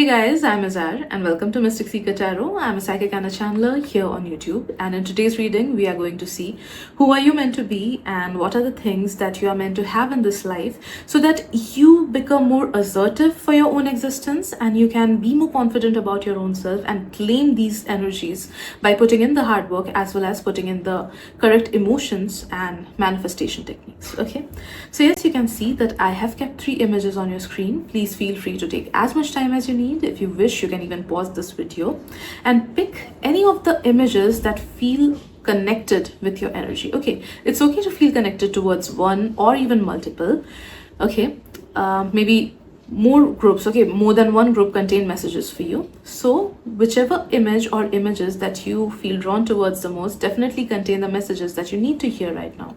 Hey guys, I'm Azar and welcome to Mystic Seeker Tarot. I'm a psychic and a channeler here on YouTube, and in today's reading we are going to see who are you meant to be and what are the things that you are meant to have in this life so that you become more assertive for your own existence and you can be more confident about your own self and claim these energies by putting in the hard work as well as putting in the correct emotions and manifestation techniques. Okay, so yes, you can see that I have kept 3 images on your screen. Please feel free to take as much time as you need. If you wish, you can even pause this video and pick any of the images that feel connected with your energy. Okay, it's okay to feel connected towards one or even multiple. Okay, maybe more groups. Okay, more than one group contain messages for you. So whichever image or images that you feel drawn towards the most definitely contain the messages that you need to hear right now.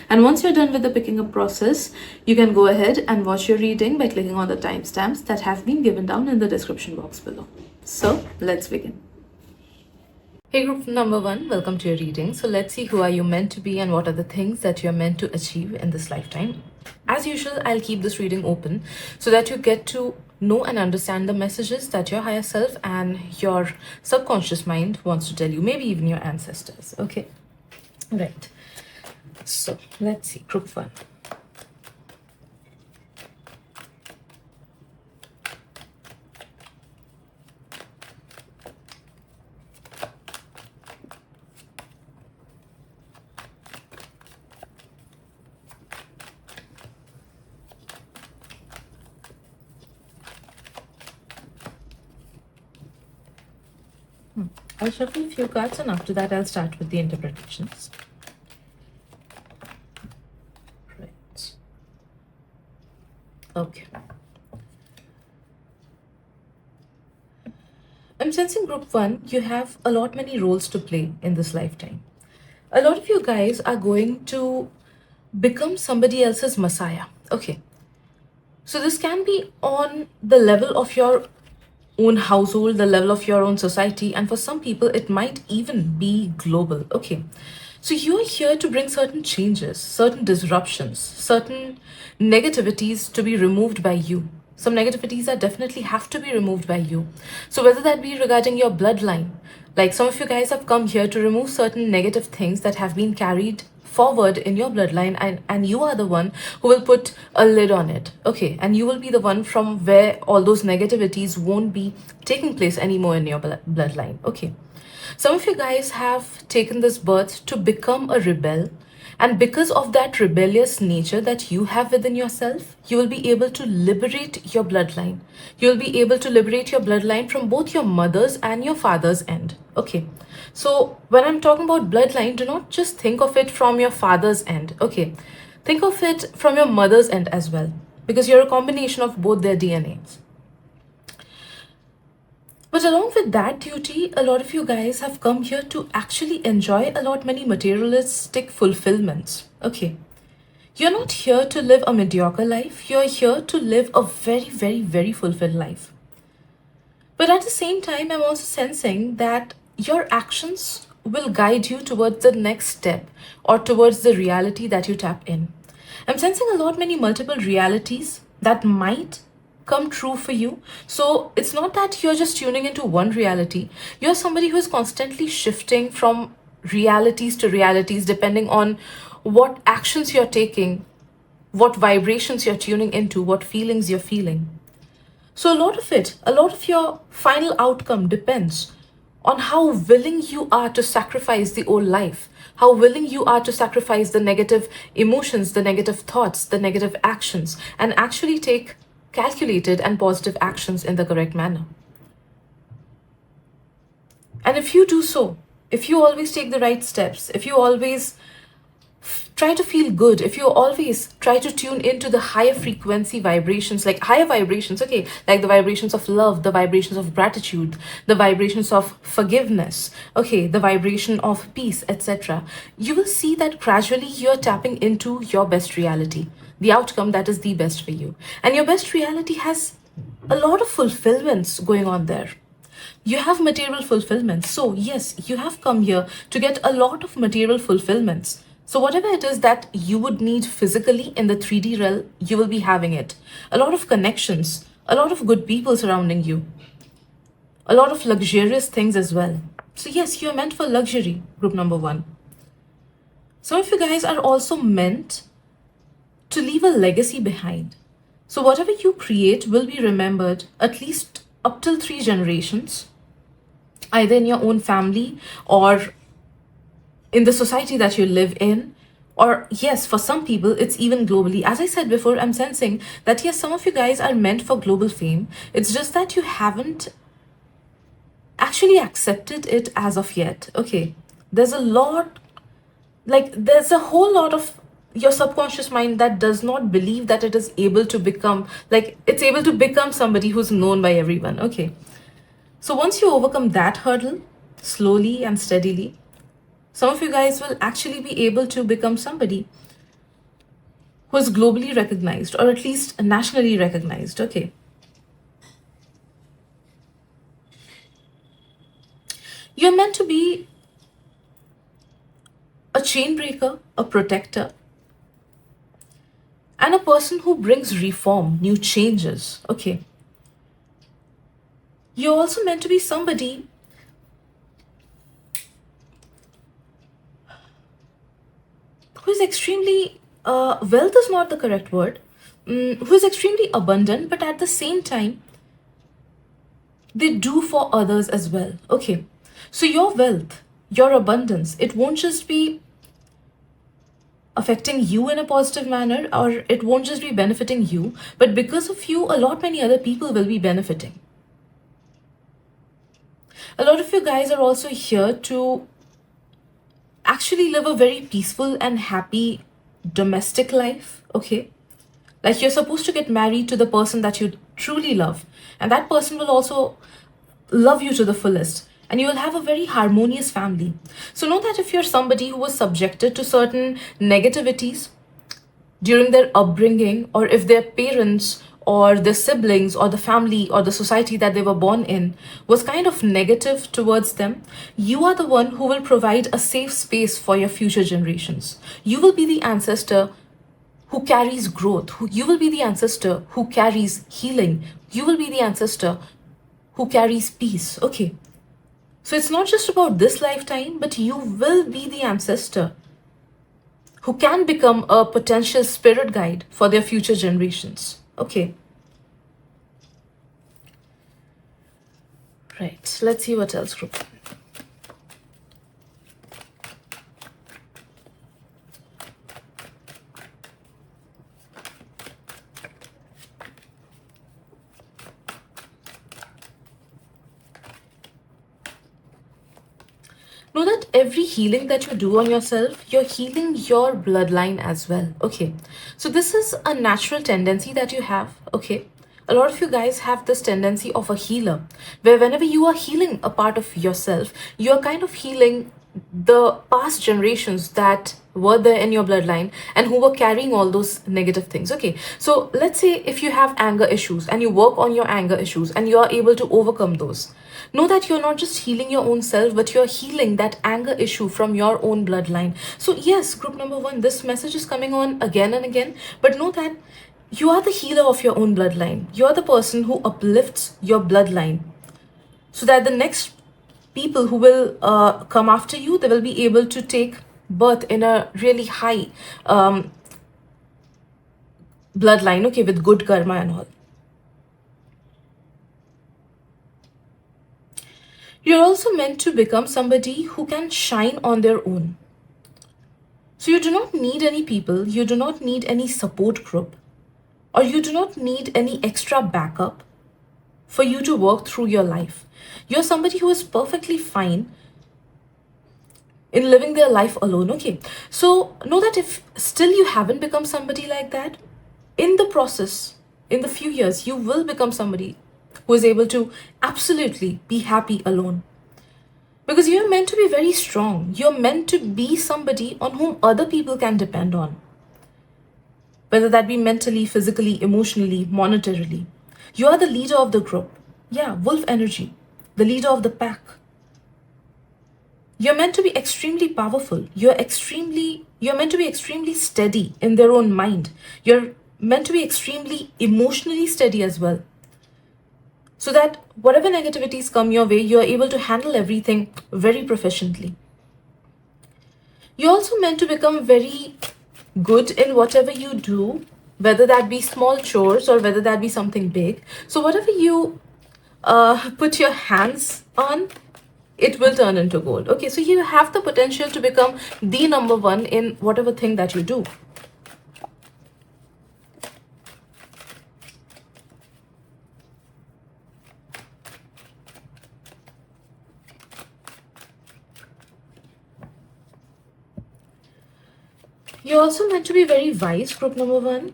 And once you're done with the picking up process, you can go ahead and watch your reading by clicking on the timestamps that have been given down in the description box below. So let's begin. Hey group number 1, welcome to your reading. So let's see who are you meant to be and what are the things that you're meant to achieve in this lifetime. As usual, I'll keep this reading open so that you get to know and understand the messages that your higher self and your subconscious mind wants to tell you, maybe even your ancestors. Okay, right. So let's see, group 1. I'll shuffle a few cards and after that I'll start with the interpretations. Right. Okay. I'm sensing group 1, you have a lot many roles to play in this lifetime. A lot of you guys are going to become somebody else's messiah. Okay. So this can be on the level of your own household, the level of your own society, and for some people it might even be global. Okay, so you're here to bring certain changes, certain disruptions, certain negativities to be removed by you. Some negativities that definitely have to be removed by you. So whether that be regarding your bloodline, like some of you guys have come here to remove certain negative things that have been carried forward in your bloodline, and you are the one who will put a lid on it. Okay, and you will be the one from where all those negativities won't be taking place anymore in your bloodline. Okay, some of you guys have taken this birth to become a rebel, and because of that rebellious nature that you have within yourself, you will be able to liberate your bloodline. You will be able to liberate your bloodline from both your mother's and your father's end. Okay, so when I'm talking about bloodline, do not just think of it from your father's end. Okay, think of it from your mother's end as well, because you're a combination of both their DNAs. But along with that duty, a lot of you guys have come here to actually enjoy a lot many materialistic fulfillments. Okay, you're not here to live a mediocre life. You're here to live a very, very, very fulfilled life. But at the same time, I'm also sensing that your actions will guide you towards the next step or towards the reality that you tap in. I'm sensing a lot many multiple realities that might come true for you. So it's not that you're just tuning into one reality. You're somebody who is constantly shifting from realities to realities depending on what actions you're taking, what vibrations you're tuning into, what feelings you're feeling. So a lot of your final outcome depends on how willing you are to sacrifice the old life, how willing you are to sacrifice the negative emotions, the negative thoughts, the negative actions, and actually take calculated and positive actions in the correct manner. And if you do so, if you always take the right steps, if you always try to feel good, if you always try to tune into the higher frequency vibrations, like higher vibrations, okay, like the vibrations of love, the vibrations of gratitude, the vibrations of forgiveness, okay, the vibration of peace, etc., you will see that gradually you're tapping into your best reality, the outcome that is the best for you. And your best reality has a lot of fulfillments going on there. You have material fulfillments. So yes, you have come here to get a lot of material fulfillments. So whatever it is that you would need physically in the 3D realm, you will be having it. A lot of connections, a lot of good people surrounding you. a lot of luxurious things as well. So yes, you're meant for luxury, group number one. Some of you guys are also meant to leave a legacy behind. So whatever you create will be remembered at least up till 3 generations, either in your own family or in the society that you live in. Or yes, for some people, it's even globally. As I said before, I'm sensing that yes, some of you guys are meant for global fame. It's just that you haven't actually accepted it as of yet. Okay, there's a lot, like there's a whole lot of your subconscious mind that does not believe that it is able to become, like it's able to become somebody who's known by everyone. Okay, so once you overcome that hurdle slowly and steadily, some of you guys will actually be able to become somebody who is globally recognized, or at least nationally recognized. Okay, you're meant to be a chain breaker, a protector, and a person who brings reform, new changes. Okay, you're also meant to be somebody who is extremely, wealth is not the correct word, who is extremely abundant, but at the same time, they do for others as well. Okay, so your wealth, your abundance, it won't just be affecting you in a positive manner, or it won't just be benefiting you, but because of you, a lot many other people will be benefiting. A lot of you guys are also here to actually live a very peaceful and happy domestic life. Okay, like you're supposed to get married to the person that you truly love, and that person will also love you to the fullest, and you will have a very harmonious family. So know that if you're somebody who was subjected to certain negativities during their upbringing, or if their parents or their siblings or the family or the society that they were born in was kind of negative towards them, you are the one who will provide a safe space for your future generations. You will be the ancestor who carries growth. You will be the ancestor who carries healing. You will be the ancestor who carries peace. Okay, so it's not just about this lifetime, but you will be the ancestor who can become a potential spirit guide for their future generations. Okay. Right, let's see what else, group. Know that every healing that you do on yourself, you're healing your bloodline as well. Okay, so this is a natural tendency that you have. Okay, a lot of you guys have this tendency of a healer, where whenever you are healing a part of yourself, you're kind of healing the past generations that were there in your bloodline and who were carrying all those negative things. Okay, so let's say if you have anger issues and you work on your anger issues and you are able to overcome those, know that you're not just healing your own self, but you're healing that anger issue from your own bloodline. So yes, group number one, this message is coming on again and again, but know that you are the healer of your own bloodline. You're the person who uplifts your bloodline, so that the next people who will come after you, they will be able to take birth in a really high bloodline, okay, with good karma and all. You're also meant to become somebody who can shine on their own. So you do not need any people, you do not need any support group, or you do not need any extra backup for you to work through your life. You're somebody who is perfectly fine in living their life alone. Okay, so know that if still you haven't become somebody like that, in the process, in the few years, you will become somebody who is able to absolutely be happy alone. Because you're meant to be very strong. You're meant to be somebody on whom other people can depend on. Whether that be mentally, physically, emotionally, monetarily. You are the leader of the group. Yeah, wolf energy, the leader of the pack. You're meant to be extremely powerful. You're meant to be extremely steady in their own mind. You're meant to be extremely emotionally steady as well. so that whatever negativities come your way, you're able to handle everything very proficiently. You're also meant to become very good in whatever you do, whether that be small chores or whether that be something big. So, whatever you put your hands on, it will turn into gold. Okay, so you have the potential to become the number one in whatever thing that you do. You're also meant to be very wise, group number one.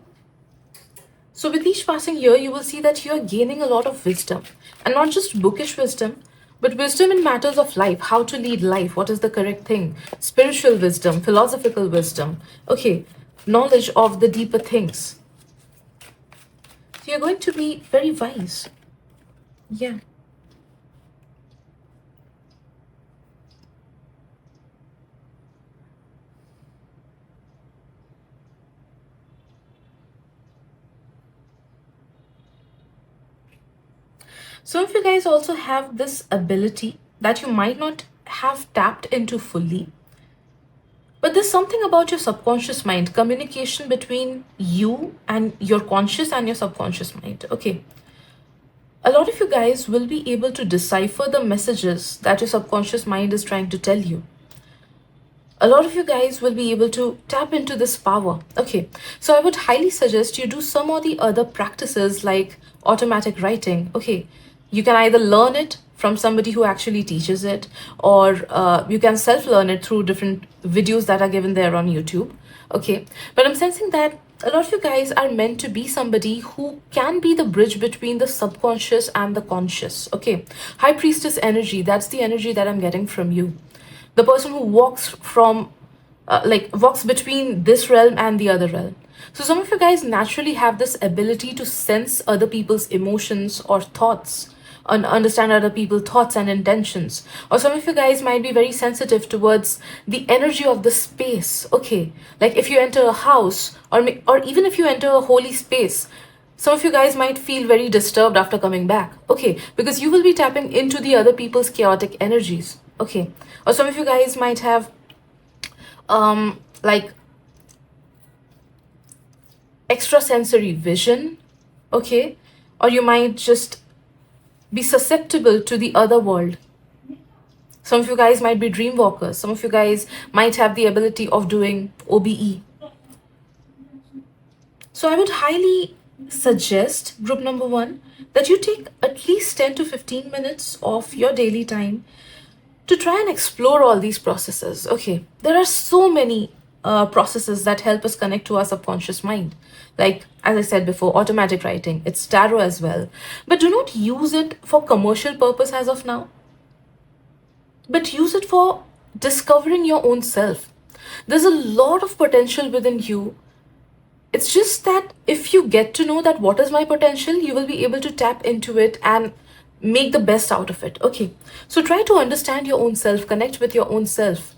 So, with each passing year, you will see that you are gaining a lot of wisdom, and not just bookish wisdom, but wisdom in matters of life, how to lead life, what is the correct thing, spiritual wisdom, philosophical wisdom, okay, knowledge of the deeper things. So, you're going to be very wise. Yeah. Some of you guys also have this ability that you might not have tapped into fully. But there's something about your subconscious mind, communication between you and your conscious and your subconscious mind. Okay. A lot of you guys will be able to decipher the messages that your subconscious mind is trying to tell you. A lot of you guys will be able to tap into this power. Okay, so I would highly suggest you do some or the other practices like automatic writing. Okay, you can either learn it from somebody who actually teaches it, or you can self learn it through different videos that are given there on YouTube. Okay, but I'm sensing that a lot of you guys are meant to be somebody who can be the bridge between the subconscious and the conscious. Okay, high priestess energy, that's the energy that I'm getting from you. The person who walks from walks between this realm and the other realm. So some of you guys naturally have this ability to sense other people's emotions or thoughts, and understand other people's thoughts and intentions. Or some of you guys might be very sensitive towards the energy of the space. Okay, like if you enter a house, or even if you enter a holy space, some of you guys might feel very disturbed after coming back. Okay, because you will be tapping into the other people's chaotic energies. Okay, or some of you guys might have like extrasensory vision. Okay, or you might just be susceptible to the other world. Some of you guys might be dream walkers. Some of you guys might have the ability of doing OBE. So I would highly suggest, group number one, that you take at least 10 to 15 minutes of your daily time to try and explore all these processes. Okay, there are so many processes that help us connect to our subconscious mind. Like, as I said before, automatic writing, it's tarot as well. But do not use it for commercial purpose as of now, but use it for discovering your own self. There's a lot of potential within you. It's just that if you get to know that what is my potential, you will be able to tap into it and make the best out of it. Okay, so try to understand your own self, connect with your own self.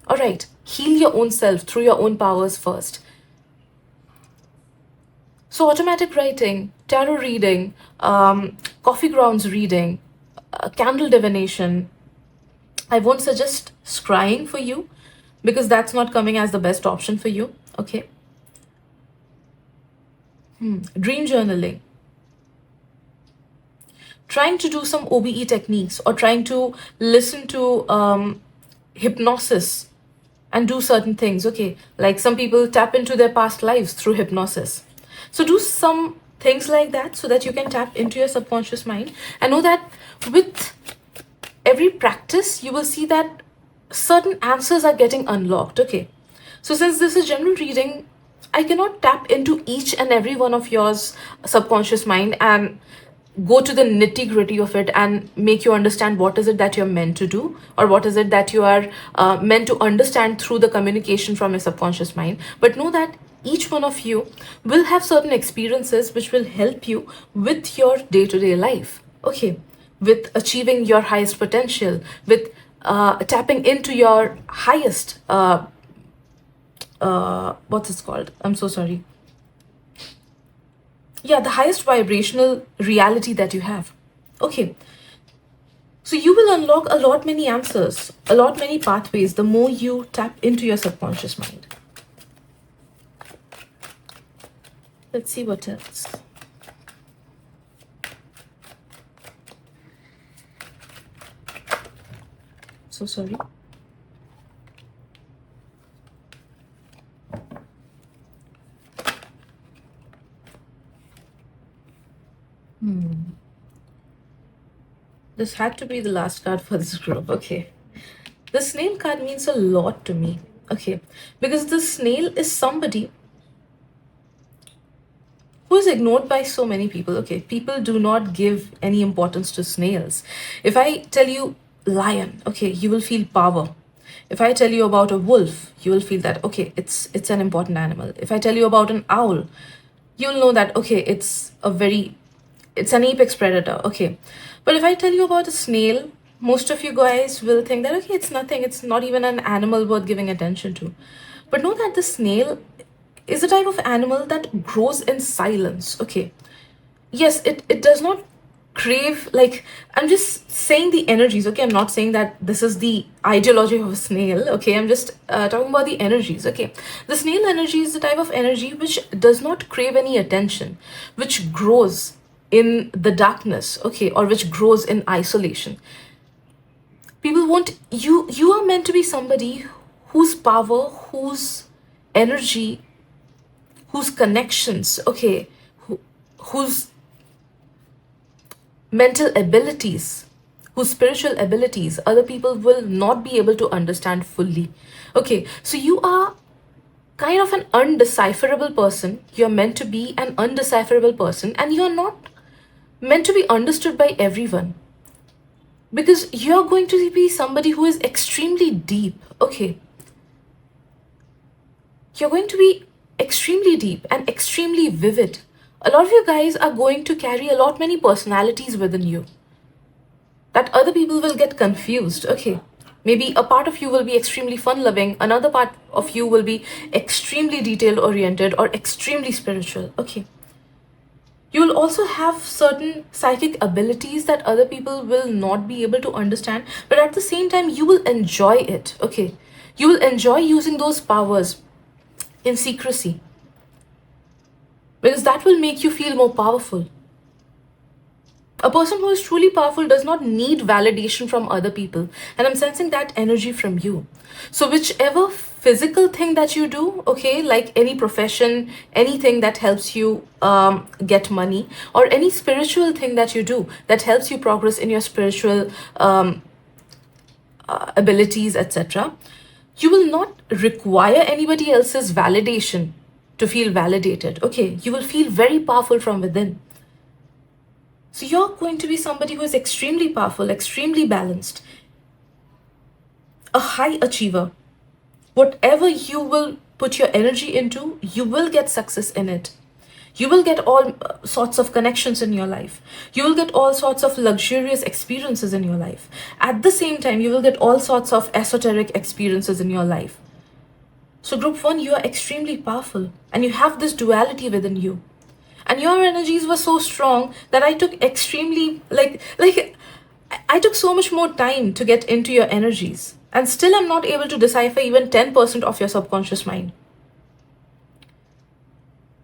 All right, heal your own self through your own powers first. So automatic writing, tarot reading, coffee grounds reading, candle divination. I won't suggest scrying for you because that's not coming as the best option for you. Okay. Dream journaling, trying to do some OBE techniques, or trying to listen to hypnosis and do certain things. Okay, like some people tap into their past lives through hypnosis. So do some things like that so that you can tap into your subconscious mind, and know that with every practice you will see that certain answers are getting unlocked. Okay, so since this is general reading, I cannot tap into each and every one of yours subconscious mind and go to the nitty gritty of it and make you understand what is it that you're meant to do, or what is it that you are meant to understand through the communication from your subconscious mind. But know that each one of you will have certain experiences which will help you with your day-to-day life. Okay, with achieving your highest potential, with tapping into your highest what's it called? I'm so sorry. Yeah, the highest vibrational reality that you have. Okay, so you will unlock a lot many answers, a lot many pathways the more you tap into your subconscious mind. Let's see what else. So sorry. This had to be the last card for this group. Okay. The snail card means a lot to me. Okay. Because the snail is somebody who is ignored by so many people. Okay. People do not give any importance to snails. If I tell you lion, okay, you will feel power. If I tell you about a wolf, you will feel that, okay, it's an important animal. If I tell you about an owl, you'll know that, okay, it's an apex predator. Okay. But if I tell you about a snail, most of you guys will think that, okay, it's nothing. It's not even an animal worth giving attention to. But know that the snail is a type of animal that grows in silence. Okay. Yes, it does not crave, like, I'm just saying the energies. Okay. I'm not saying that this is the ideology of a snail. Okay. I'm just talking about the energies. Okay. The snail energy is the type of energy which does not crave any attention, which grows in the darkness. Okay. Or which grows in isolation. People want you are meant to be somebody whose power, whose energy, whose connections, okay, whose mental abilities, whose spiritual abilities other people will not be able to understand fully. Okay, so you are kind of an undecipherable person. You're meant to be an undecipherable person, and you're not meant to be understood by everyone, because you're going to be somebody who is extremely deep. Okay, you're going to be extremely deep and extremely vivid. A lot of you guys are going to carry a lot many personalities within you that other people will get confused. Okay, maybe a part of you will be extremely fun loving, another part of you will be extremely detail oriented or extremely spiritual. Okay, you will also have certain psychic abilities that other people will not be able to understand, but at the same time you will enjoy it. Okay, you will enjoy using those powers in secrecy, because that will make you feel more powerful. A person who is truly powerful does not need validation from other people, and I'm sensing that energy from you. So whichever physical thing that you do, okay, like any profession, anything that helps you get money, or any spiritual thing that you do that helps you progress in your spiritual abilities, etc., you will not require anybody else's validation to feel validated. Okay, you will feel very powerful from within. So you're going to be somebody who is extremely powerful, extremely balanced, a high achiever. Whatever you will put your energy into, you will get success in it. You will get all sorts of connections in your life. You will get all sorts of luxurious experiences in your life. At the same time, you will get all sorts of esoteric experiences in your life. So group 1, you are extremely powerful and you have this duality within you. And your energies were so strong that I took extremely, I took so much more time to get into your energies. And still I'm not able to decipher even 10% of your subconscious mind.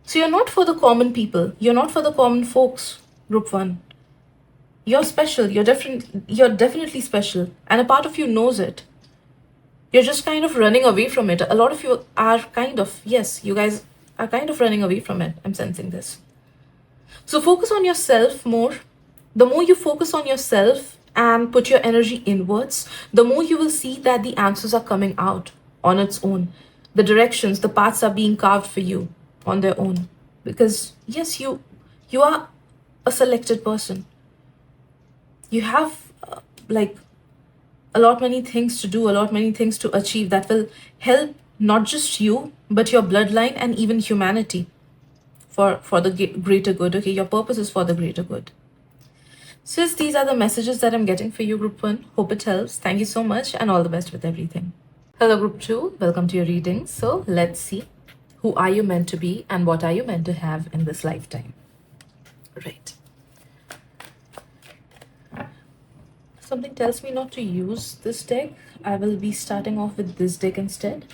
So you're not for the common people. You're not for the common folks, group 1. You're special. You're different. You're definitely special. And a part of you knows it. You're just kind of running away from it. A lot of you are kind of, yes, you guys are kind of running away from it. I'm sensing this. So focus on yourself more. The more you focus on yourself and put your energy inwards, the more you will see that the answers are coming out on its own. The directions, the paths are being carved for you on their own. Because yes, you are a selected person. You have a lot many things to do, a lot many things to achieve that will help not just you, but your bloodline and even humanity for the greater good. Okay, your purpose is for the greater good. Sis, these are the messages that I'm getting for you, group 1. Hope it helps. Thank you so much and all the best with everything. Hello, group 2. Welcome to your reading. So let's see. Who are you meant to be and what are you meant to have in this lifetime? Right. Something tells me not to use this deck. I will be starting off with this deck instead.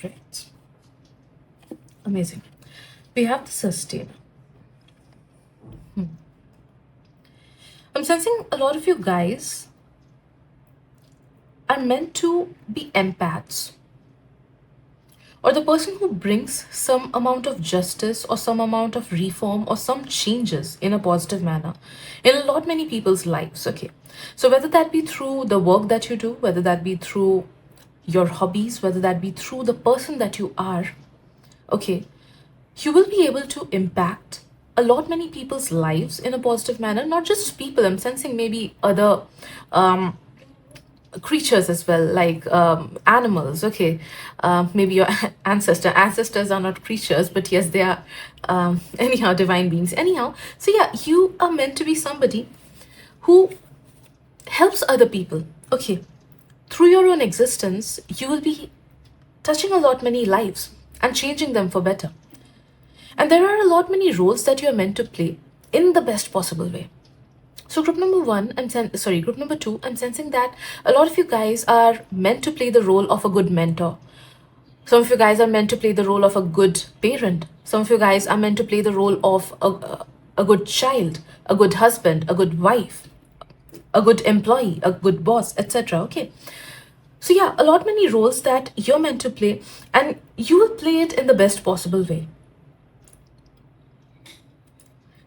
Right. Amazing. We have the sustain. I'm sensing a lot of you guys are meant to be empaths, or the person who brings some amount of justice or some amount of reform or some changes in a positive manner in a lot many people's lives. Okay, so whether that be through the work that you do, whether that be through your hobbies, whether that be through the person that you are, okay, you will be able to impact a lot many people's lives in a positive manner. Not just people, I'm sensing maybe other creatures as well, like animals. Okay, maybe your ancestors are not creatures, but yes, they are anyhow divine beings anyhow. So yeah, you are meant to be somebody who helps other people. Okay, through your own existence you will be touching a lot many lives and changing them for better. And there are a lot many roles that you are meant to play in the best possible way. So group number group number two, I'm sensing that a lot of you guys are meant to play the role of a good mentor. Some of you guys are meant to play the role of a good parent. Some of you guys are meant to play the role of a good child, a good husband, a good wife, a good employee, a good boss, etc. Okay. So yeah, a lot many roles that you're meant to play, and you will play it in the best possible way.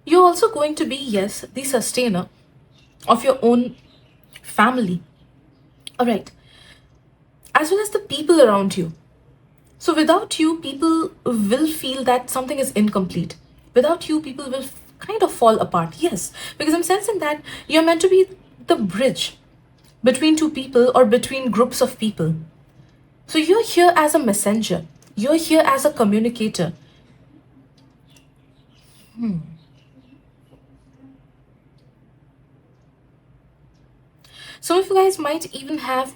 You're also going to be, yes, the sustainer of your own family. All right. As well as the people around you. So without you, people will feel that something is incomplete. Without you, people will kind of fall apart. Yes, because I'm sensing that you're meant to be the bridge between two people or between groups of people. So you're here as a messenger. You're here as a communicator. Some of you guys might even have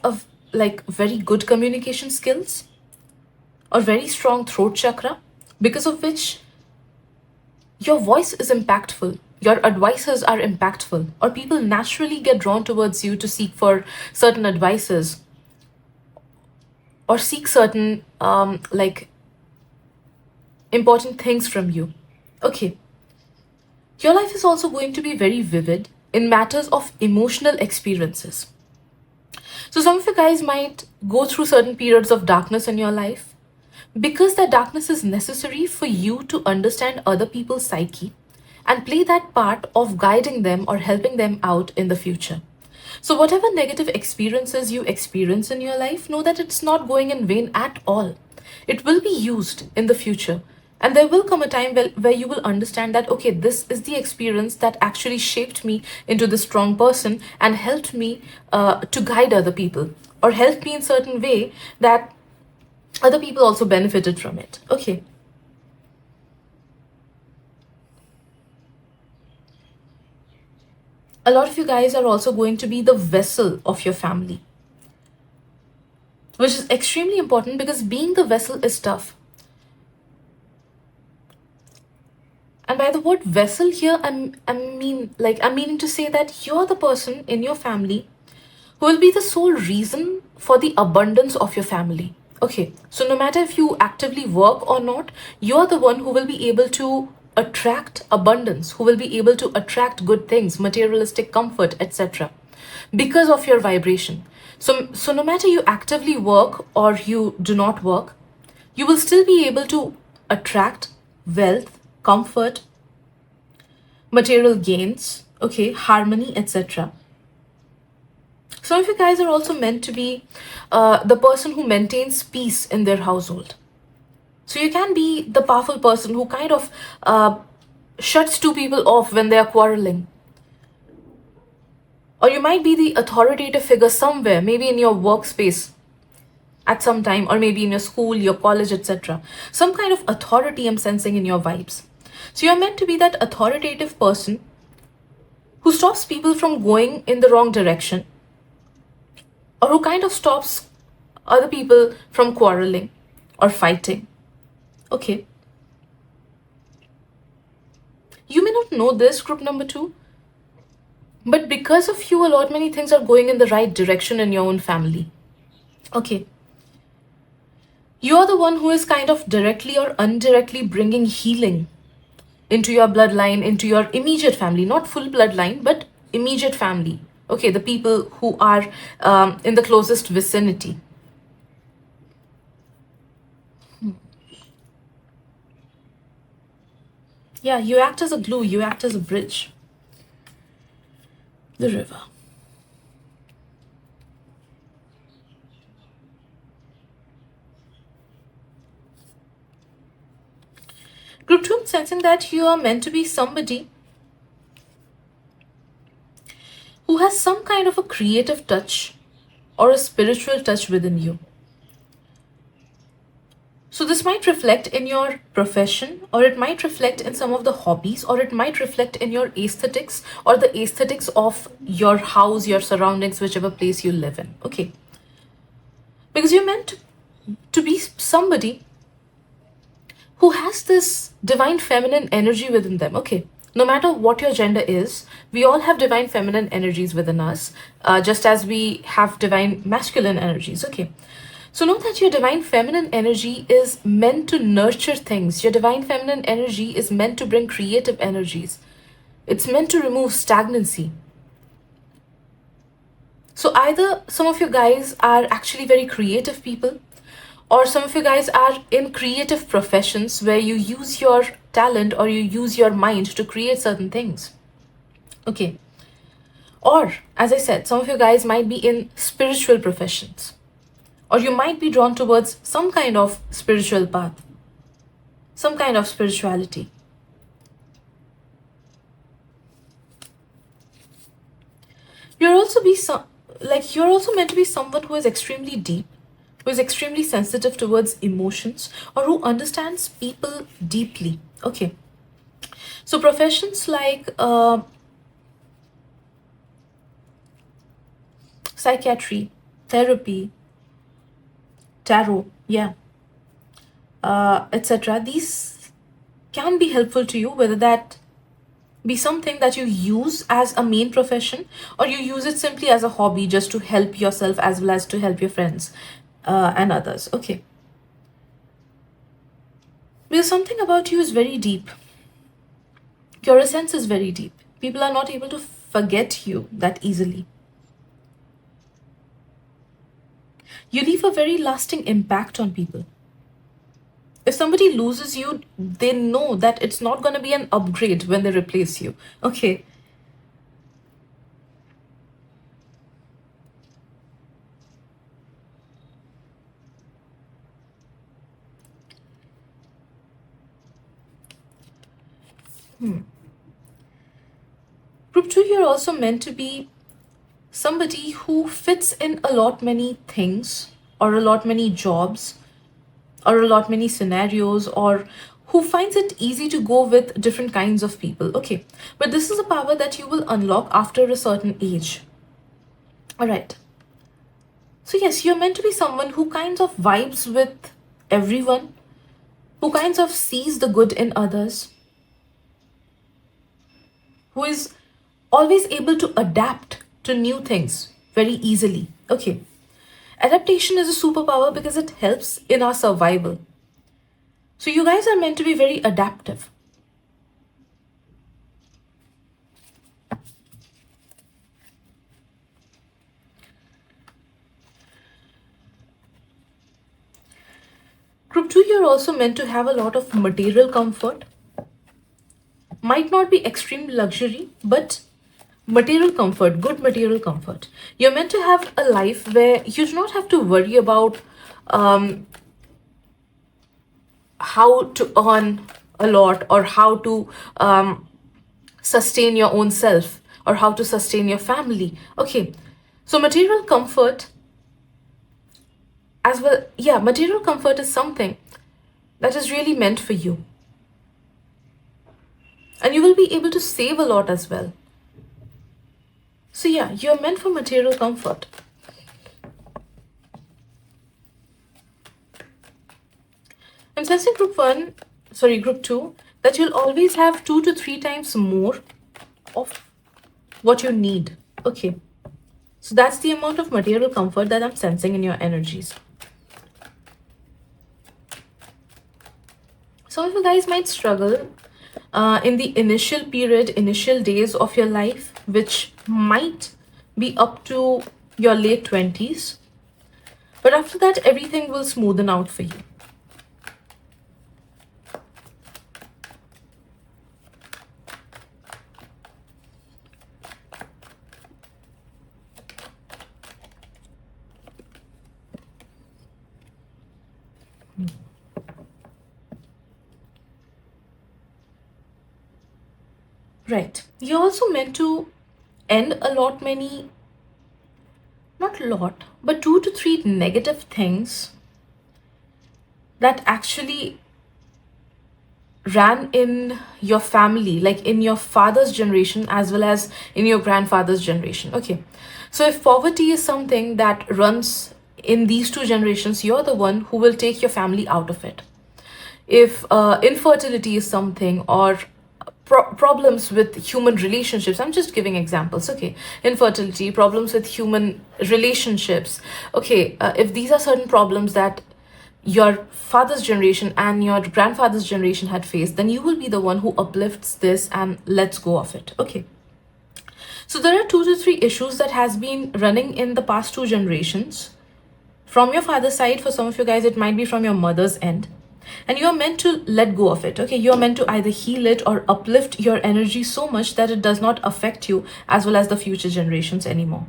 very good communication skills or very strong throat chakra, because of which your voice is impactful, your advices are impactful, or people naturally get drawn towards you to seek for certain advices or seek certain important things from you. Okay, your life is also going to be very vivid in matters of emotional experiences. So some of you guys might go through certain periods of darkness in your life, because that darkness is necessary for you to understand other people's psyche and play that part of guiding them or helping them out in the future. So, whatever negative experiences you experience in your life, know that it's not going in vain at all. It will be used in the future. And there will come a time where you will understand that, okay, this is the experience that actually shaped me into the strong person and helped me to guide other people, or helped me in certain way that other people also benefited from it. Okay. A lot of you guys are also going to be the vessel of your family, which is extremely important, because being the vessel is tough. And by the word vessel here, I'm meaning to say that you're the person in your family who will be the sole reason for the abundance of your family. Okay, so no matter if you actively work or not, you're the one who will be able to attract abundance, who will be able to attract good things, materialistic comfort, etc., because of your vibration. So no matter you actively work or you do not work, you will still be able to attract wealth, comfort, material gains, okay, harmony, etc. Some of you guys are also meant to be the person who maintains peace in their household. So you can be the powerful person who kind of shuts two people off when they are quarreling. Or you might be the authoritative figure somewhere, maybe in your workspace at some time, or maybe in your school, your college, etc. Some kind of authority I'm sensing in your vibes. So you're meant to be that authoritative person who stops people from going in the wrong direction, or who kind of stops other people from quarreling or fighting. Okay. You may not know this, group number two, but because of you, a lot many things are going in the right direction in your own family. Okay. You're the one who is kind of directly or indirectly bringing healing into your bloodline, into your immediate family, not full bloodline, but immediate family. Okay, the people who are in the closest vicinity. Yeah, you act as a glue, you act as a bridge. The river. Group 2, I'm sensing that you are meant to be somebody who has some kind of a creative touch or a spiritual touch within you. So this might reflect in your profession, or it might reflect in some of the hobbies, or it might reflect in your aesthetics or the aesthetics of your house, your surroundings, whichever place you live in. Okay. Because you're meant to be somebody who has this divine feminine energy within them. Okay. No matter what your gender is, we all have divine feminine energies within us, just as we have divine masculine energies. Okay. So know that your divine feminine energy is meant to nurture things. Your divine feminine energy is meant to bring creative energies. It's meant to remove stagnancy. So either some of you guys are actually very creative people, or some of you guys are in creative professions where you use your talent or you use your mind to create certain things. Okay. Or, as I said, some of you guys might be in spiritual professions, or you might be drawn towards some kind of spiritual path, some kind of spirituality. You're also you're also meant to be someone who is extremely deep, who is extremely sensitive towards emotions, or who understands people deeply. Okay. So professions like psychiatry, therapy, tarot, yeah, etc. These can be helpful to you, whether that be something that you use as a main profession, or you use it simply as a hobby just to help yourself as well as to help your friends and others. Okay. Because something about you is very deep. Your essence is very deep. People are not able to forget you that easily. You leave a very lasting impact on people. If somebody loses you, they know that it's not going to be an upgrade when they replace you. Okay. Group 2, you're also meant to be somebody who fits in a lot many things, or a lot many jobs, or a lot many scenarios, or who finds it easy to go with different kinds of people. Okay. But this is a power that you will unlock after a certain age. All right. So yes, you're meant to be someone who kinds of vibes with everyone, who kinds of sees the good in others, who is always able to adapt to new things very easily. Okay. Adaptation is a superpower because it helps in our survival. So you guys are meant to be very adaptive. Group 2, you're also meant to have a lot of material comfort. Might not be extreme luxury, but material comfort, good material comfort. You're meant to have a life where you do not have to worry about how to earn a lot, or how to sustain your own self, or how to sustain your family. Okay. So material comfort as well, yeah, material comfort is something that is really meant for you. And you will be able to save a lot as well. So yeah, you're meant for material comfort. I'm sensing group 2, that you'll always have 2 to 3 times more of what you need. Okay. So that's the amount of material comfort that I'm sensing in your energies. Some of you guys might struggle in the initial days of your life, which might be up to your late 20s. But after that, everything will smoothen out for you. Right. You're also meant to end not a lot, but 2 to 3 negative things that actually ran in your family, like in your father's generation as well as in your grandfather's generation. Okay. So if poverty is something that runs in these 2 generations, you're the one who will take your family out of it. If infertility is something, or problems with human relationships, I'm just giving examples. Okay, infertility, problems with human relationships. Okay, if these are certain problems that your father's generation and your grandfather's generation had faced, then you will be the one who uplifts this and lets go of it. Okay, so there are 2 to 3 issues that has been running in the past 2 generations from your father's side. For some of you guys, it might be from your mother's end, and you're meant to let go of it. Okay, you're meant to either heal it or uplift your energy so much that it does not affect you as well as the future generations anymore.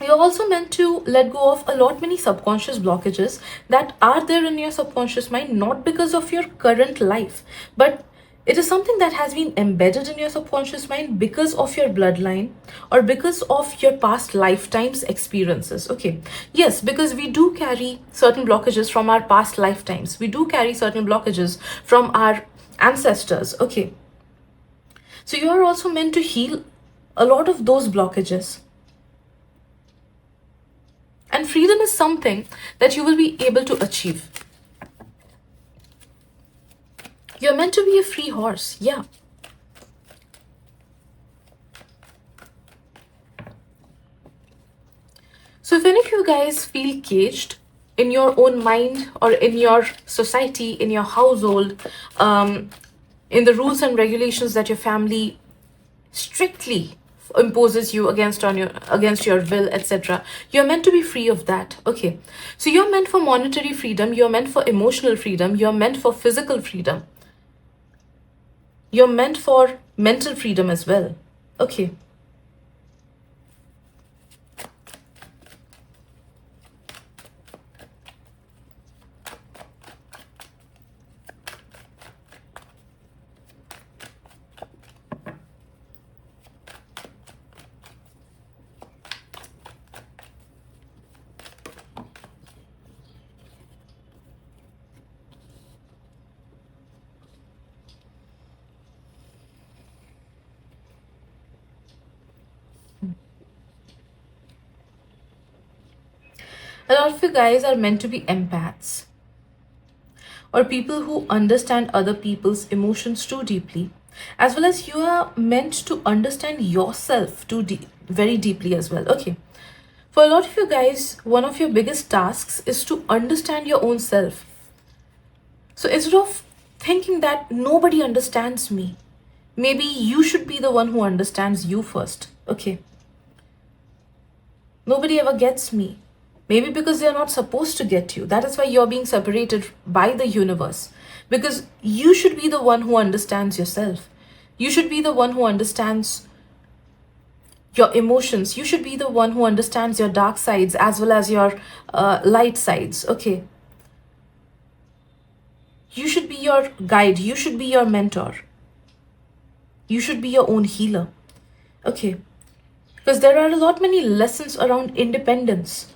You're also meant to let go of a lot many subconscious blockages that are there in your subconscious mind, not because of your current life, but it is something that has been embedded in your subconscious mind because of your bloodline or because of your past lifetimes experiences. Okay, yes, because we do carry certain blockages from our past lifetimes. We do carry certain blockages from our ancestors. Okay, so you are also meant to heal a lot of those blockages. And freedom is something that you will be able to achieve. You're meant to be a free horse. Yeah. So if any of you guys feel caged in your own mind or in your society, in your household, in the rules and regulations that your family strictly imposes you against your will, etc., you're meant to be free of that. Okay, so you're meant for monetary freedom, you're meant for emotional freedom, you're meant for physical freedom, you're meant for mental freedom as well. Okay, a lot of you guys are meant to be empaths, or people who understand other people's emotions too deeply, as well as you are meant to understand yourself very deeply as well. Okay, for a lot of you guys, one of your biggest tasks is to understand your own self. So instead of thinking that nobody understands me, maybe you should be the one who understands you first. Okay, nobody ever gets me. Maybe because they're not supposed to get you. That is why you're being separated by the universe. Because you should be the one who understands yourself. You should be the one who understands your emotions. You should be the one who understands your dark sides as well as your light sides. Okay. You should be your guide. You should be your mentor. You should be your own healer. Okay. Because there are a lot many lessons around independence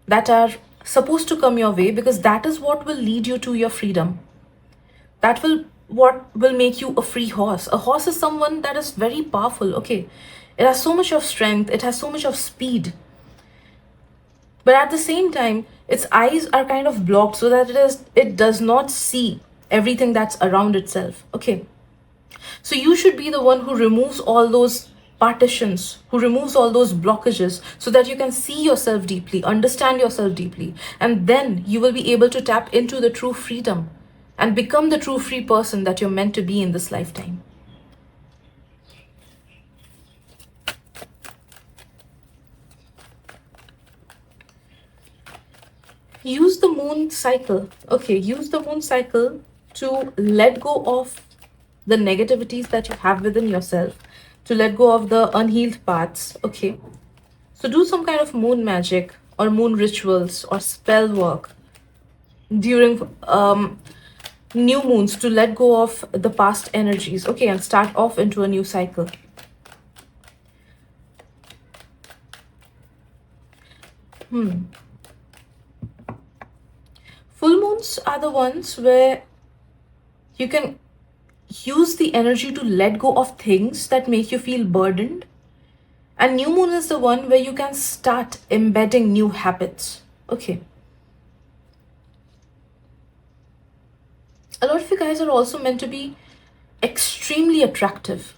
that are supposed to come your way, because that is what will lead you to your freedom. That will what will make you a free horse. A horse is someone that is very powerful. Okay, it has so much of strength, it has so much of speed, but at the same time Its eyes are kind of blocked so that it does not see everything that's around itself. Okay. So you should be the one who removes all those partitions, who removes all those blockages so that you can see yourself deeply, understand yourself deeply, and then you will be able to tap into the true freedom and become the true free person that you're meant to be in this lifetime. Use the moon cycle. Okay, use the moon cycle to let go of the negativities that you have within yourself, to let go of the unhealed parts. Okay, so do some kind of moon magic or moon rituals or spell work during new moons to let go of the past energies. Okay, and start off into a new cycle. Full moons are the ones where you can use the energy to let go of things that make you feel burdened. And new moon is the one where you can start embedding new habits. Okay. A lot of you guys are also meant to be extremely attractive.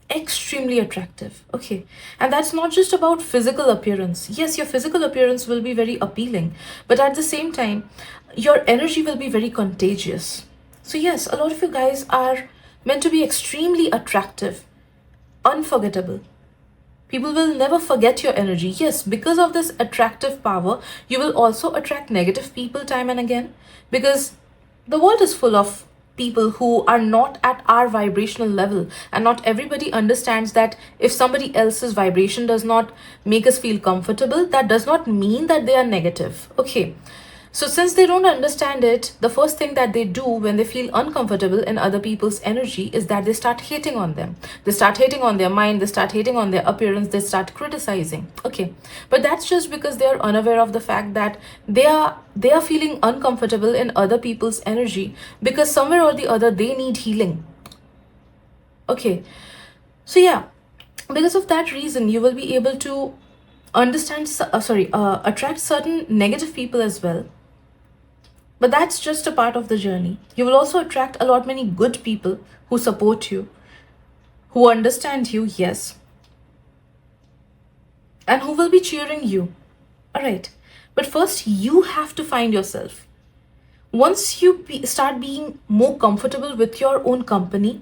Extremely attractive. Okay. And that's not just about physical appearance. Yes, your physical appearance will be very appealing, but at the same time, your energy will be very contagious. So, yes, a lot of you guys are meant to be extremely attractive, unforgettable. People will never forget your energy. Yes, because of this attractive power, you will also attract negative people time and again, because the world is full of people who are not at our vibrational level, and not everybody understands that if somebody else's vibration does not make us feel comfortable, that does not mean that they are negative. Okay. So, since they don't understand it, the first thing that they do when they feel uncomfortable in other people's energy is that they start hating on them. They start hating on their mind, they start hating on their appearance, they start criticizing. Okay. But that's just because they are unaware of the fact that they are feeling uncomfortable in other people's energy because somewhere or the other they need healing. Okay. So, yeah, because of that reason, you will be able to attract certain negative people as well. But that's just a part of the journey. You will also attract a lot many good people who support you, who understand you, yes, and who will be cheering you. All right. But first, you have to find yourself. Once you start being more comfortable with your own company,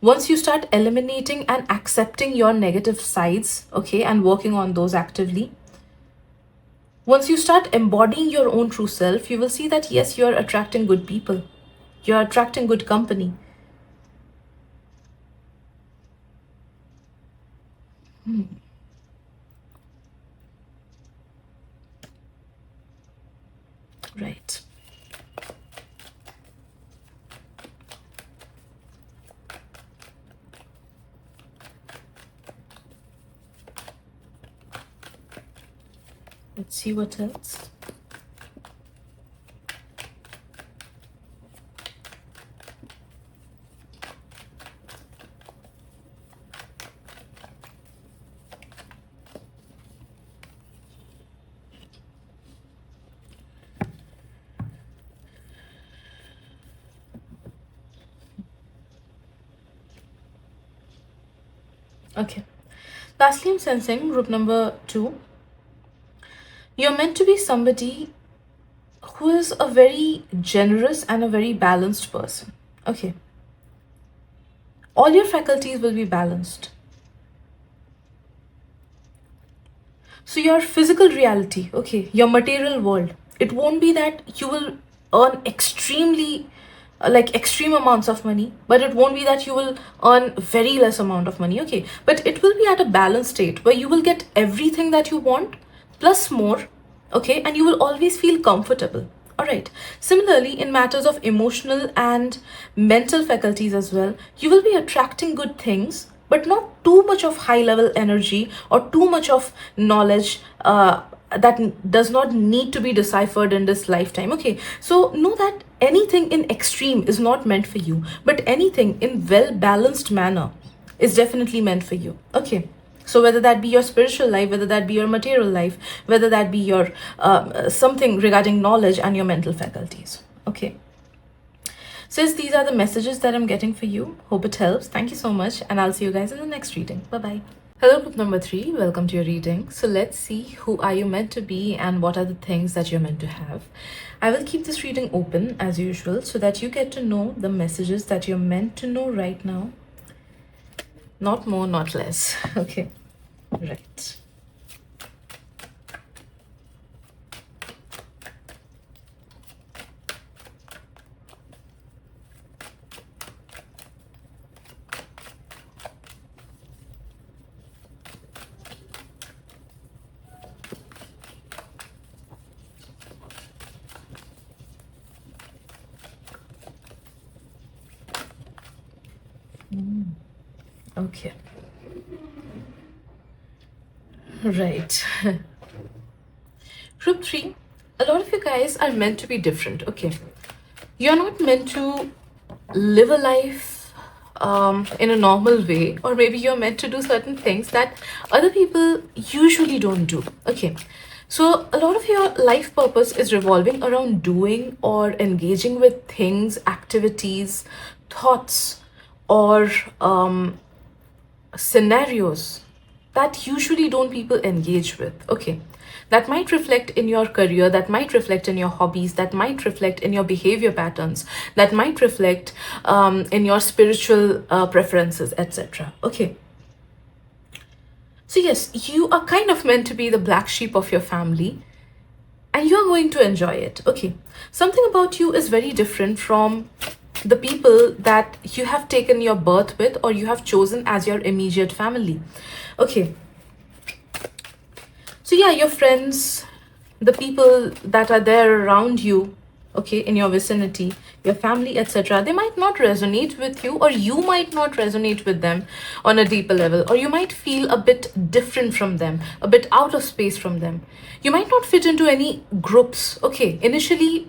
once you start eliminating and accepting your negative sides, okay, and working on those actively, once you start embodying your own true self, you will see that yes, you're attracting good people. You're attracting good company. Right. Let's see what else. Okay. Lastly, I'm sensing group number 2. You're meant to be somebody who is a very generous and a very balanced person. Okay. All your faculties will be balanced. So, your physical reality, okay, your material world, it won't be that you will earn extreme amounts of money, but it won't be that you will earn very less amount of money, okay, but it will be at a balanced state where you will get everything that you want plus more, okay, and you will always feel comfortable. All right. Similarly, in matters of emotional and mental faculties as well, you will be attracting good things, but not too much of high level energy or too much of knowledge that does not need to be deciphered in this lifetime. Okay. So know that anything in extreme is not meant for you, but anything in well balanced manner is definitely meant for you. Okay. So whether that be your spiritual life, whether that be your material life, whether that be your something regarding knowledge and your mental faculties. Okay. Sis, these are the messages that I'm getting for you. Hope it helps. Thank you so much, and I'll see you guys in the next reading. Bye-bye. Hello, group number 3. Welcome to your reading. So let's see, who are you meant to be and what are the things that you're meant to have. I will keep this reading open as usual so that you get to know the messages that you're meant to know right now. Not more, not less. Okay. Right. Okay. Right. Group 3, a lot of you guys are meant to be different. Okay. You're not meant to live a life in a normal way, or maybe you're meant to do certain things that other people usually don't do. Okay. So a lot of your life purpose is revolving around doing or engaging with things, activities, thoughts, or scenarios that usually don't people engage with. Okay. That might reflect in your career, that might reflect in your hobbies, that might reflect in your behavior patterns, that might reflect in your spiritual preferences, etc. Okay. So yes, you are kind of meant to be the black sheep of your family, and you're going to enjoy it. Okay. Something about you is very different from the people that you have taken your birth with or you have chosen as your immediate family. Okay. So yeah, your friends, the people that are there around you, okay, in your vicinity, your family, etc., they might not resonate with you, or you might not resonate with them on a deeper level, or you might feel a bit different from them, a bit out of space from them. You might not fit into any groups. Okay, initially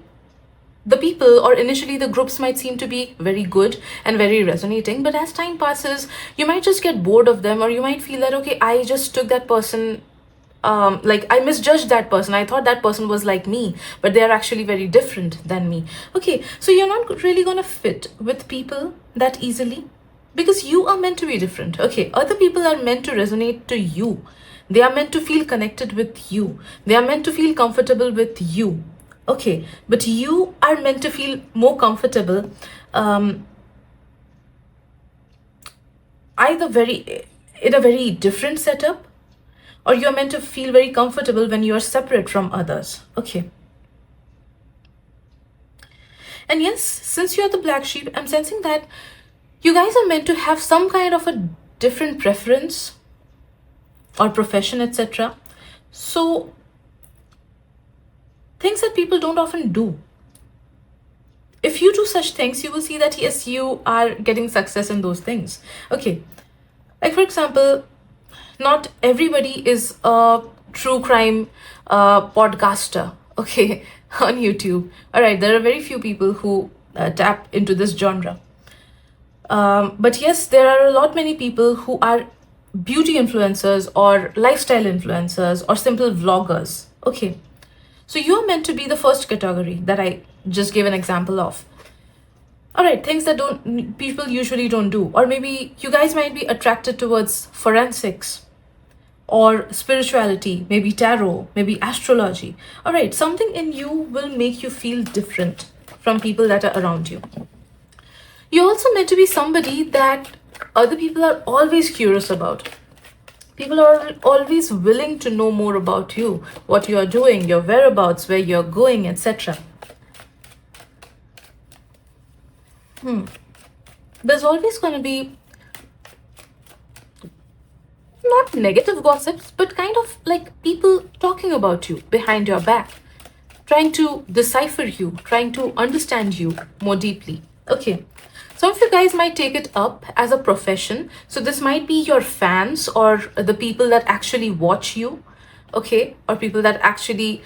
the groups might seem to be very good and very resonating, but as time passes, you might just get bored of them, or you might feel that, okay, I just took that person, like I misjudged that person. I thought that person was like me, but they are actually very different than me. Okay, so you're not really gonna fit with people that easily because you are meant to be different. Okay, other people are meant to resonate to you. They are meant to feel connected with you. They are meant to feel comfortable with you. Okay, but you are meant to feel more comfortable, either very in a very different setup, or you're meant to feel very comfortable when you are separate from others. Okay. And yes, since you're the black sheep, I'm sensing that you guys are meant to have some kind of a different preference or profession, etc. So, things that people don't often do. If you do such things, you will see that yes, you are getting success in those things. Okay. Like, for example, not everybody is a true crime podcaster, okay, on YouTube. All right, there are very few people who tap into this genre. But yes, there are a lot many people who are beauty influencers or lifestyle influencers or simple vloggers. Okay, so you're meant to be the first category that I just gave an example of. All right, things that people usually don't do, or maybe you guys might be attracted towards forensics or spirituality, maybe tarot, maybe astrology. All right, something in you will make you feel different from people that are around you. You're also meant to be somebody that other people are always curious about. People are always willing to know more about you, what you are doing, your whereabouts, where you're going, etc. There's always going to be not negative gossips, but kind of like people talking about you behind your back, trying to decipher you, trying to understand you more deeply. Okay. Some of you guys might take it up as a profession. So this might be your fans or the people that actually watch you, okay, or people that actually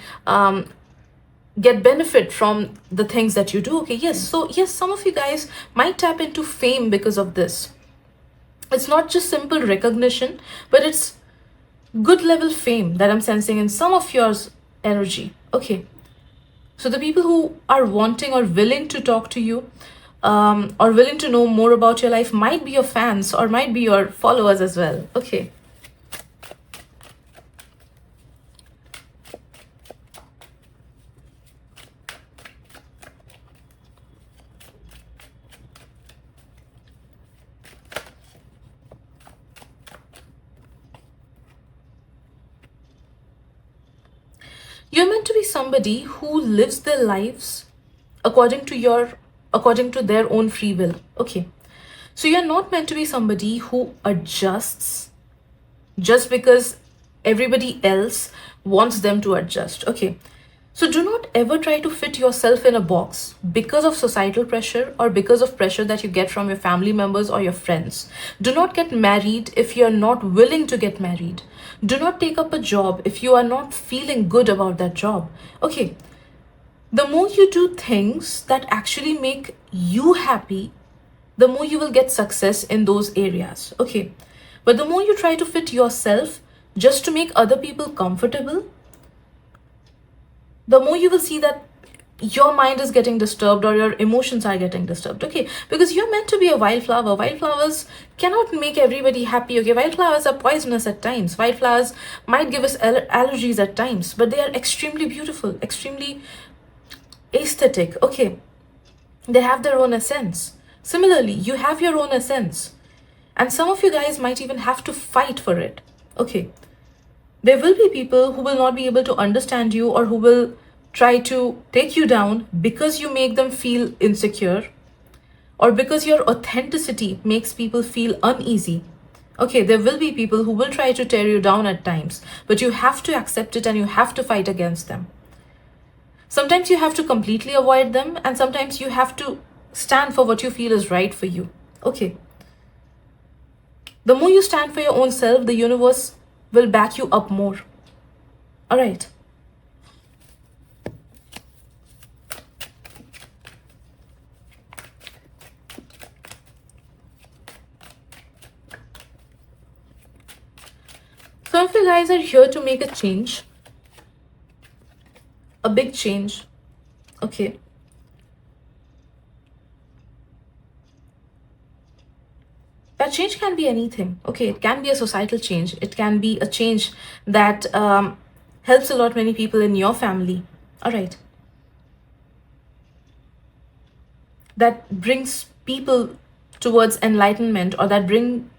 get benefit from the things that you do. Okay, yes. So yes, some of you guys might tap into fame because of this. It's not just simple recognition, but it's good level fame that I'm sensing in some of your energy. Okay. So the people who are wanting or willing to talk to you, or willing to know more about your life, might be your fans or might be your followers as well. Okay. You're meant to be somebody who lives their lives according to their own free will. Okay. So you're not meant to be somebody who adjusts just because everybody else wants them to adjust. Okay. So do not ever try to fit yourself in a box because of societal pressure or because of pressure that you get from your family members or your friends. Do not get married if you're not willing to get married. Do not take up a job if you are not feeling good about that job. Okay. The more you do things that actually make you happy, the more you will get success in those areas. Okay. But the more you try to fit yourself just to make other people comfortable, the more you will see that your mind is getting disturbed or your emotions are getting disturbed. Okay. Because you're meant to be a wildflower. Wildflowers cannot make everybody happy. Okay. Wildflowers are poisonous at times. Wildflowers might give us allergies at times, but they are extremely beautiful, extremely aesthetic. Okay. They have their own essence. Similarly, you have your own essence. And some of you guys might even have to fight for it. Okay. There will be people who will not be able to understand you or who will try to take you down because you make them feel insecure or because your authenticity makes people feel uneasy. Okay, there will be people who will try to tear you down at times, but you have to accept it and you have to fight against them. Sometimes you have to completely avoid them, and sometimes you have to stand for what you feel is right for you. Okay. The more you stand for your own self, the universe will back you up more. All right. Some of you guys are here to make a change, a big change. Okay. That change can be anything. Okay, it can be a societal change. It can be a change that helps a lot many people in your family. All right. That brings people towards enlightenment, or that brings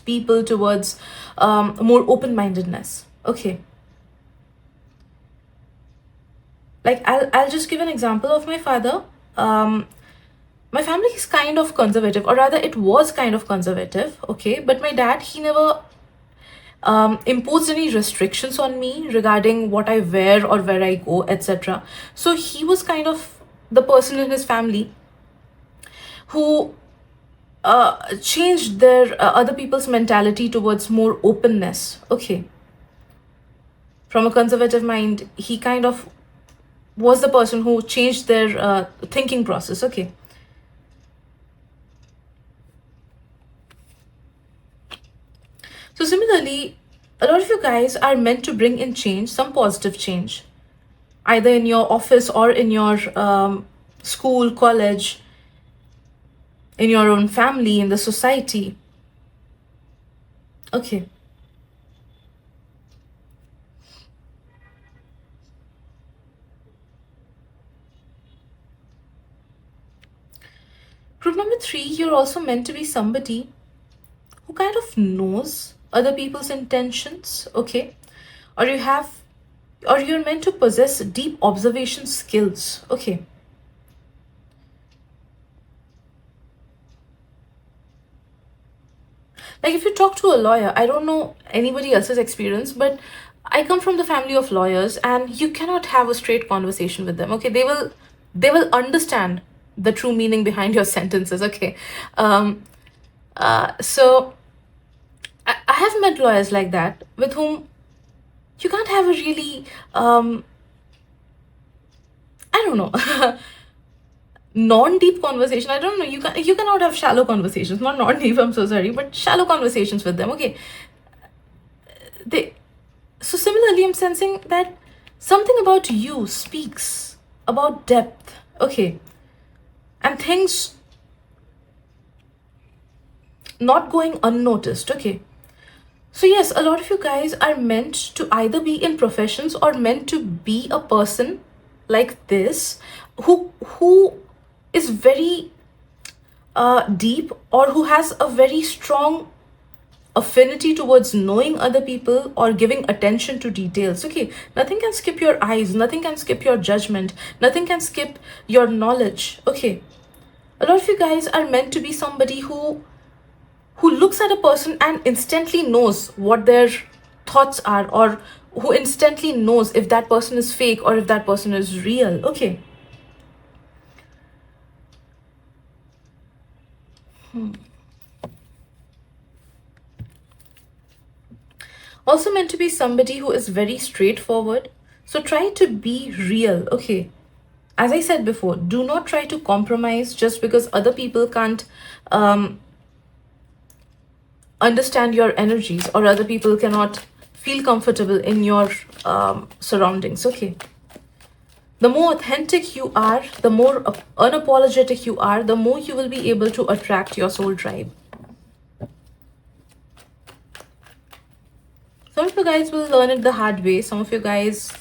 people towards more open-mindedness. Okay. Like I'll just give an example of my father. My family is kind of conservative, or rather it was kind of conservative. Okay. But my dad, he never imposed any restrictions on me regarding what I wear or where I go, etc. So he was kind of the person in his family who changed their other people's mentality towards more openness. Okay. From a conservative mind, he kind of was the person who changed their thinking process. Okay. So similarly, a lot of you guys are meant to bring in change, some positive change, either in your office or in your school, college, in your own family, in the society. Okay. Group number 3, you're also meant to be somebody who kind of knows other people's intentions. Okay. Or you're meant to possess deep observation skills. Okay. Like if you talk to a lawyer, I don't know anybody else's experience, but I come from the family of lawyers, and you cannot have a straight conversation with them. Okay. They will understand the true meaning behind your sentences. Okay. So I have met lawyers like that with whom you can't have a really I don't know, non-deep conversation. I don't know, you cannot have shallow conversations, not non-deep, I'm so sorry, but shallow conversations with them. Okay. they So similarly, I'm sensing that something about you speaks about depth, okay, and things not going unnoticed, okay. So yes, a lot of you guys are meant to either be in professions or meant to be a person like this who is very deep, or who has a very strong affinity towards knowing other people or giving attention to details. Okay, nothing can skip your eyes, nothing can skip your judgment, nothing can skip your knowledge. Okay, a lot of you guys are meant to be somebody who looks at a person and instantly knows what their thoughts are, or who instantly knows if that person is fake or if that person is real. Okay. Also meant to be somebody who is very straightforward. So try to be real. Okay. As I said before, do not try to compromise just because other people can't understand your energies, or other people cannot feel comfortable in your surroundings. Okay. The more authentic you are, the more unapologetic you are, the more you will be able to attract your soul tribe. Some of you guys will learn it the hard way. Some of you guys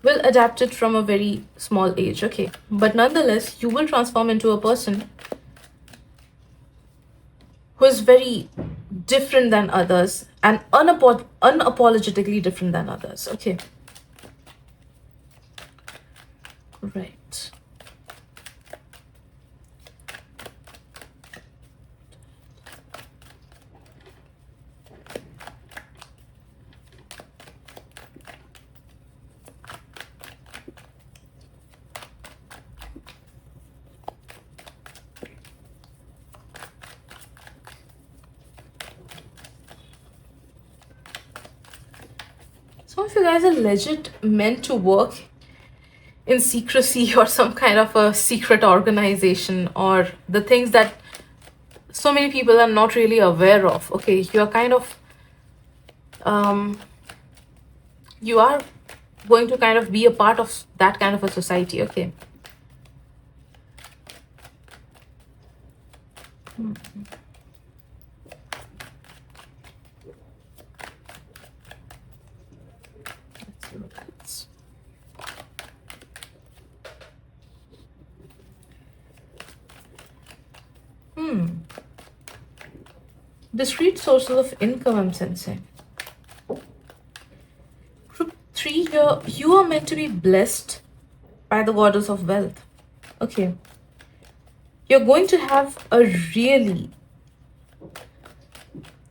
will adapt it from a very small age, okay? But nonetheless, you will transform into a person who is very different than others and unapologetically different than others, okay? Right. Some of you guys are legit meant to work in secrecy or some kind of a secret organization, or the things that so many people are not really aware of. Okay, you're kind of you are going to kind of be a part of that kind of a society. Okay. Let's see what that's. Discrete sources of income, I'm sensing. Group 3 here, you are meant to be blessed by the goddess of wealth. Okay. You're going to have a really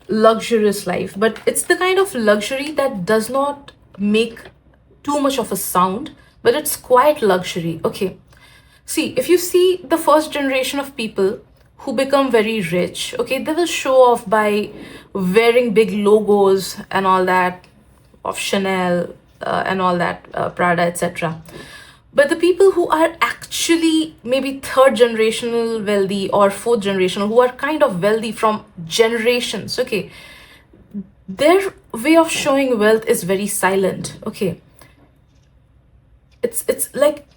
luxurious life, but it's the kind of luxury that does not make too much of a sound, but it's quite luxury. Okay. See, if you see the first generation of people who become very rich, okay, they will show off by wearing big logos and all that of Chanel and all that, Prada, etc. But the people who are actually maybe third generational wealthy or fourth generational, who are kind of wealthy from generations, okay, their way of showing wealth is very silent. Okay, it's like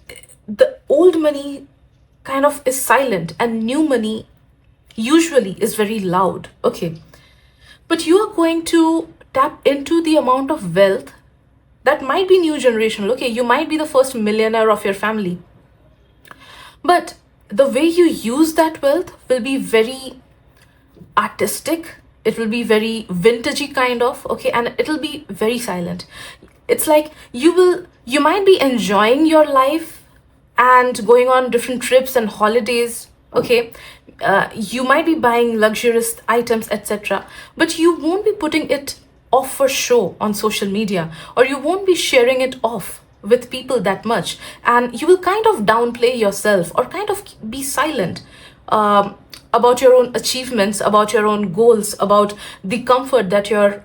the old money kind of is silent, and new money usually is very loud. Okay, but you are going to tap into the amount of wealth that might be new generational. Okay, you might be the first millionaire of your family, but the way you use that wealth will be very artistic, it will be very vintagey kind of, okay, and it'll be very silent. It's like you might be enjoying your life and going on different trips and holidays, okay, you might be buying luxurious items, etc., but you won't be putting it off for show on social media, or you won't be sharing it off with people that much, and you will kind of downplay yourself or kind of be silent about your own achievements, about your own goals, about the comfort that you're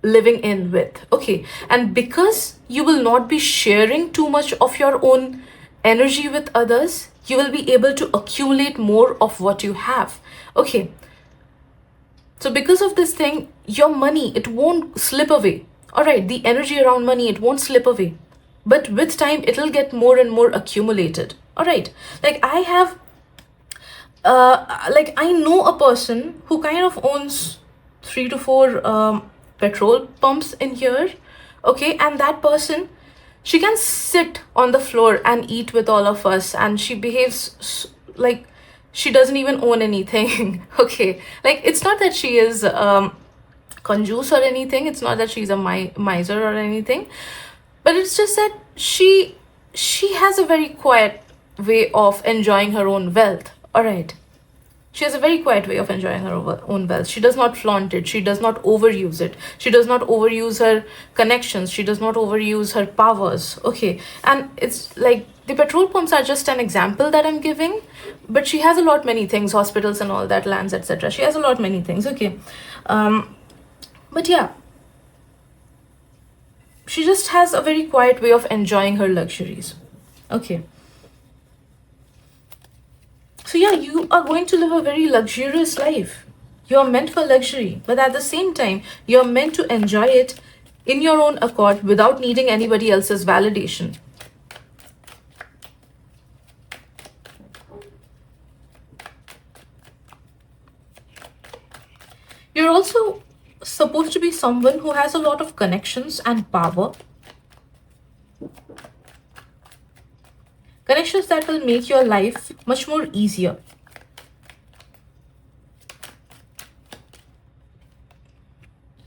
living in with. Okay, and because you will not be sharing too much of your own energy with others, you will be able to accumulate more of what you have. Okay, so because of this thing, your money, it won't slip away All right, the energy around money, it won't slip away. But with time, it'll get more and more accumulated. All right. Like I have, like I know a person who kind of owns 3 to 4 petrol pumps in here. Okay. And that person, she can sit on the floor and eat with all of us. And she behaves like she doesn't even own anything. Okay. Like it's not that she is, conjuice or anything. It's not that she's a miser or anything, but it's just that she has a very quiet way of enjoying her own wealth. All right, she has a very quiet way of enjoying her own wealth. She does not flaunt it, she does not overuse it, she does not overuse her connections, she does not overuse her powers. Okay, and it's like the petrol pumps are just an example that I'm giving, but she has a lot many things, hospitals and all that, lands, etc. She has a lot many things. Okay, but yeah, she just has a very quiet way of enjoying her luxuries. Okay. So yeah, you are going to live a very luxurious life. You're meant for luxury, but at the same time, you're meant to enjoy it in your own accord without needing anybody else's validation. You're also supposed to be someone who has a lot of connections and power. Connections that will make your life much more easier.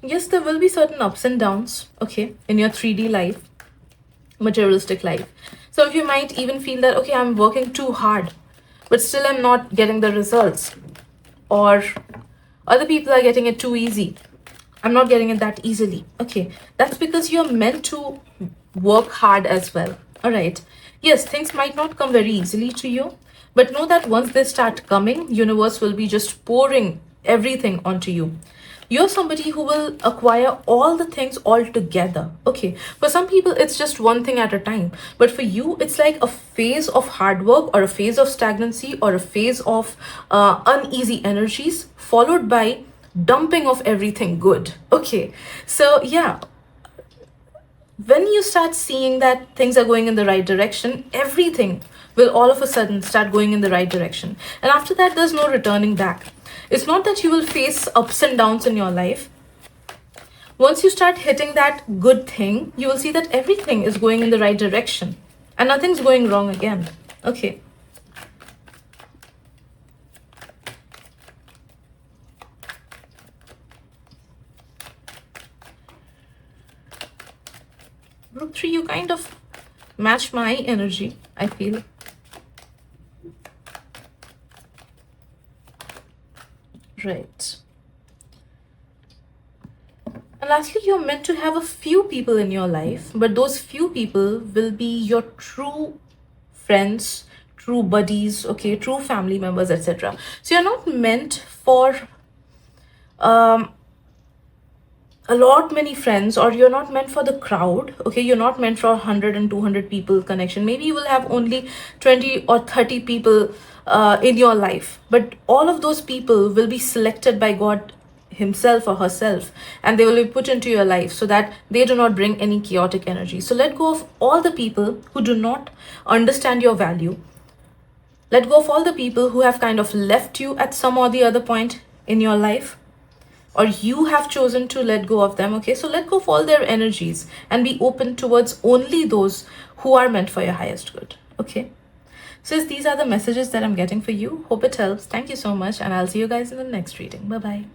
Yes, there will be certain ups and downs, okay, in your 3D life, materialistic life. So if you might even feel that, okay, I'm working too hard, but still I'm not getting the results. Or other people are getting it too easy. I'm not getting it that easily. Okay, that's because you're meant to work hard as well. All right. Yes, things might not come very easily to you, but know that once they start coming, universe will be just pouring everything onto you. You're somebody who will acquire all the things all together. Okay, for some people it's just one thing at a time, but for you it's like a phase of hard work or a phase of stagnancy or a phase of uneasy energies followed by dumping of everything good. Okay, so yeah, when you start seeing that things are going in the right direction, everything will all of a sudden start going in the right direction. And after that, there's no returning back. It's not that you will face ups and downs in your life. Once you start hitting that good thing, you will see that everything is going in the right direction and nothing's going wrong again. Okay. Group 3, you kind of match my energy, I feel. Right. And lastly, you're meant to have a few people in your life, but those few people will be your true friends, true buddies, okay, true family members, etc. So you're not meant for a lot many friends, or you're not meant for the crowd. Okay, you're not meant for 100 and 200 people connection. Maybe you will have only 20 or 30 people in your life, but all of those people will be selected by God himself or herself, and they will be put into your life so that they do not bring any chaotic energy. So let go of all the people who do not understand your value. Let go of all the people who have kind of left you at some or the other point in your life, or you have chosen to let go of them. Okay, so let go of all their energies and be open towards only those who are meant for your highest good. Okay, so these are the messages that I'm getting for you. Hope it helps. Thank you so much, and I'll see you guys in the next reading. Bye bye.